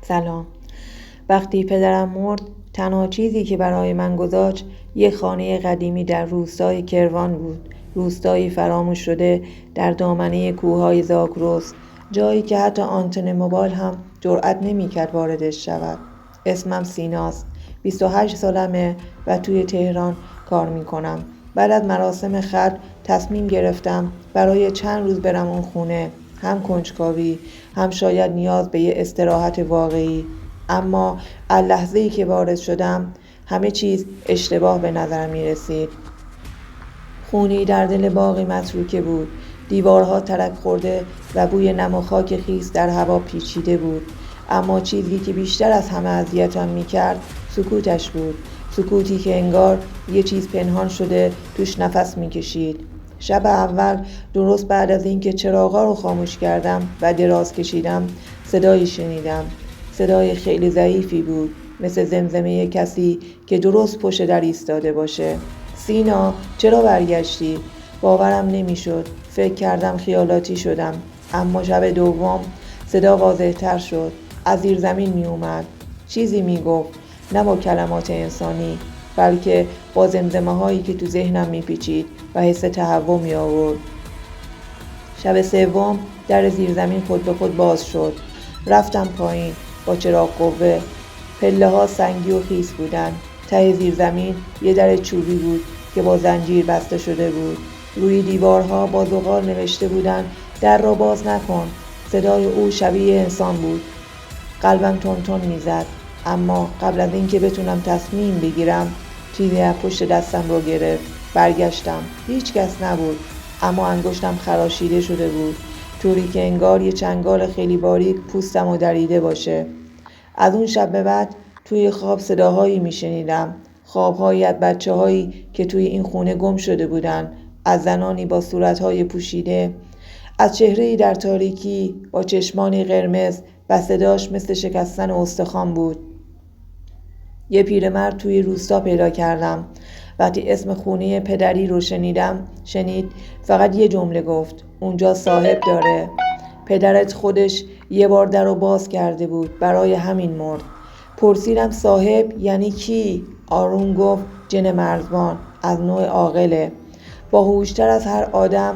سلام. وقتی پدرم مرد تنها چیزی که برای من گذاشت یک خانه قدیمی در روستای کروان بود، روستایی فراموش شده در دامنه کوههای زاگرس، جایی که حتی آنتن موبایل هم جرأت نمی‌کرد واردش شود. اسمم سیناست. 28 سالمه و توی تهران کار میکنم. بعد از مراسم ختم تصمیم گرفتم برای چند روز برم اون خونه، هم کنجکاوی هم شاید نیاز به یه استراحت واقعی. اما از لحظه‌ای که وارد شدم همه چیز اشتباه به نظر می رسید. خونه‌ای در دل باغی متروکه بود. دیوارها ترک خورده و بوی نم و خاک خیس در هوا پیچیده بود. اما چیزی که بیشتر از همه اذیتم می‌کرد سکوتش بود. سکوتی که انگار یه چیز پنهان شده توش نفس می‌کشید. شب اول درست بعد از اینکه چراغا رو خاموش کردم و دراز کشیدم صدایی شنیدم. صدای خیلی ضعیفی بود، مثل زمزمه کسی که درست پشت در ایستاده باشه. سینا، چرا برگشتی؟ باورم نمیشد. فکر کردم خیالاتی شدم. اما شب دوم صدا واضح‌تر شد. از زیر زمین می اومد. چیزی می گفت، نه با کلمات انسانی، بلکه با زمزمه هایی که تو ذهنم می پیچید و حس تهوع می آورد. شب سوم در زیر زمین خود به خود باز شد. رفتم پایین با چراغ قوه. پله ها سنگی و خیس بودن. ته زیر زمین یه در چوبی بود که با زنجیر بسته شده بود. روی دیوارها با زغال نوشته بودن در را باز نکن. صدای او شبیه انسان بود. قلبم تون میزد. اما قبل از اینکه بتونم تصمیم بگیرم چیزی از پشت دستم رو گرفت. برگشتم. هیچ کس نبود، اما انگشتم خراشیده شده بود، طوری که انگار یه چنگال خیلی باریک پوستم رو دریده باشه. از اون شب به بعد توی خواب صداهایی میشنیدم. خوابهایی از بچه‌هایی که توی این خونه گم شده بودن، از زنانی با صورت‌های پوشیده، از چهره‌ای در تاریکی با چشمانی قرمز و صداش مثل شکستن استخوان بود. یه پیرمرد توی روستا پیدا کردم. وقتی اسم خونه پدری رو شنید فقط یه جمله گفت: اونجا صاحب داره. پدرت خودش یه بار در رو باز کرده بود، برای همین مرد. پرسیدم صاحب یعنی کی؟ آروم گفت جن مرزبان، از نوع عاقله، باهوشتر از هر آدم،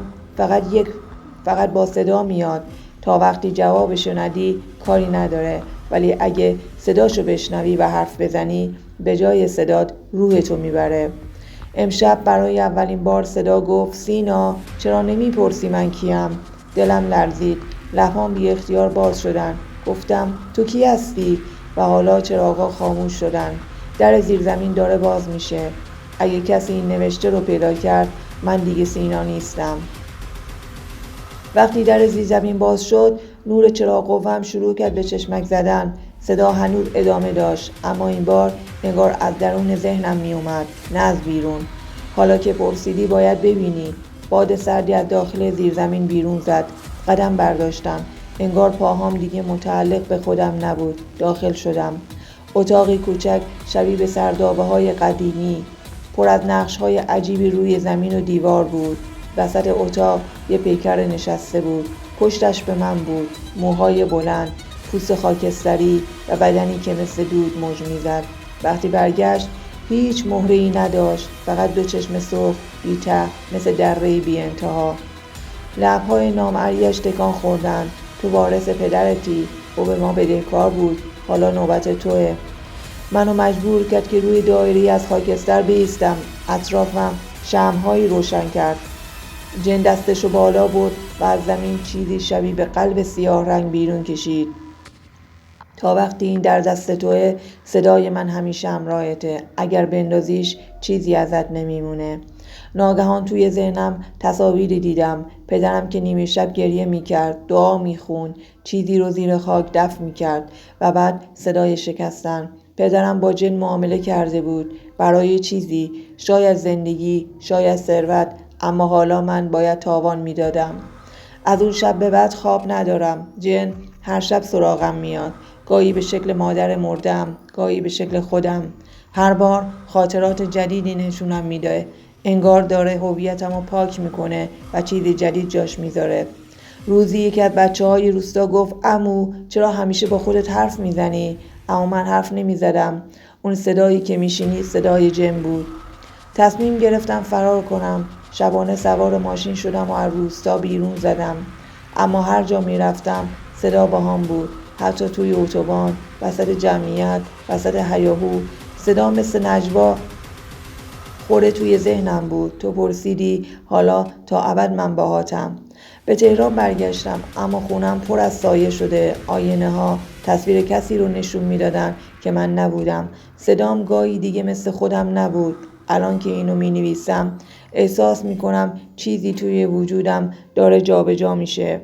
فقط با صدا میاد. تا وقتی جوابشو ندی کاری نداره، ولی اگه صداشو بشنوی و حرف بزنی به جای صدات روحتو میبره. امشب برای اولین بار صدا گفت: سینا، چرا نمیپرسی من کیم؟ دلم لرزید. لبهام بی اختیار باز شدن. گفتم تو کی هستی؟ و حالا چراغا خاموش شدن. در زیر زمین داره باز میشه. اگه کسی این نوشته رو پیدا کرد من دیگه سینا نیستم. وقتی در زیر زمین باز شد نور چراغ قوه‌ام شروع کرد به چشمک زدن. صدا هنوز ادامه داشت، اما این بار انگار از درون ذهنم می اومد، نه از بیرون. حالا که پرسیدی باید ببینی. باد سردی از داخل زیر زمین بیرون زد. قدم برداشتم. انگار پاهام دیگه متعلق به خودم نبود. داخل شدم. اتاقی کوچک شبیه به سردابه‌های قدیمی، پر از نقش‌های عجیبی روی زمین و دیوار بود. وسط اتاق یه پیکر نشسته بود. پشتش به من بود. موهای بلند، پوست خاکستری و بدنی که مثل دود موج میزد. وقتی برگشت هیچ مهره‌ای نداشت، فقط دو چشم سرخ بی ته مثل دره‌ای بی انتها. لب‌های نامرئی‌اش تکان خوردن. تو وارث پدرتی، او به ما بدهکار بود، حالا نوبت توه. منو مجبور کرد که روی دایره‌ای از خاکستر بایستم. اطرافم شمع‌هایی روشن کرد. جن دستشو بالا برد و از زمین چیزی شبیه به قلب سیاه رنگ بیرون کشید. تا وقتی این در دست توه، صدای من همیشه همراهته. اگر بندازیش چیزی ازت نمیمونه. ناگهان توی ذهنم تصاویری دیدم. پدرم که نیمه شب گریه میکرد، دعا میخوند، چیزی رو زیر خاک دفن میکرد و بعد صدای شکستن. پدرم با جن معامله کرده بود برای چیزی، شاید زندگی، شاید ثروت، اما حالا من باید تاوان میدادم. از اون شب به بعد خواب ندارم. جن هر شب سراغم میاد، گاهی به شکل مادر مردم، گاهی به شکل خودم. هر بار خاطرات جدیدی نشونم میده. انگار داره هویتمو پاک میکنه و چیز جدید جاش میذاره. روزی یکی از بچه‌های روستا گفت عمو چرا همیشه با خودت حرف میزنی؟ اما من حرف نمیزدم. اون صدایی که میشنید صدای جن بود. تصمیم گرفتم فرار کنم. شبانه سوار ماشین شدم و از روستا بیرون زدم. اما هر جا میرفتم صدا با هم بود. حتی توی اتوبان، وسط جمعیت، وسط هیاهو، صدا مثل نجوا خوره توی ذهنم بود. تو پرسیدی حالا تا ابد من باهاتم. به تهران برگشتم، اما خونم پر از سایه شده. آینه ها تصویر کسی رو نشون میدادن که من نبودم. صدام گاهی دیگه مثل خودم نبود. الان که اینو می نویسم احساس می کنم چیزی توی وجودم داره جابجا میشه.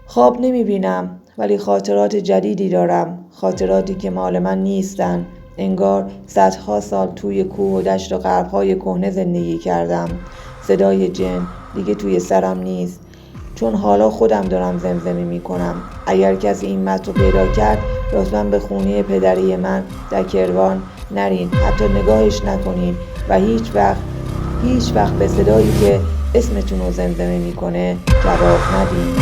خواب نمی بینم، ولی خاطرات جدیدی دارم. خاطراتی که مال من نیستن. انگار صدها سال توی کوه و دشت و غربهای کهنه زندگی کردم. صدای جن دیگه توی سرم نیست، چون حالا خودم دارم زمزمه می کنم. اگر کسی این متن رو پیدا کرد لطفاً به خونه پدری من در کروان نرین، حتی نگاهش نکنین و هیچ وقت به صدایی که اسمتون رو زمزمه میکنه جواب ندین.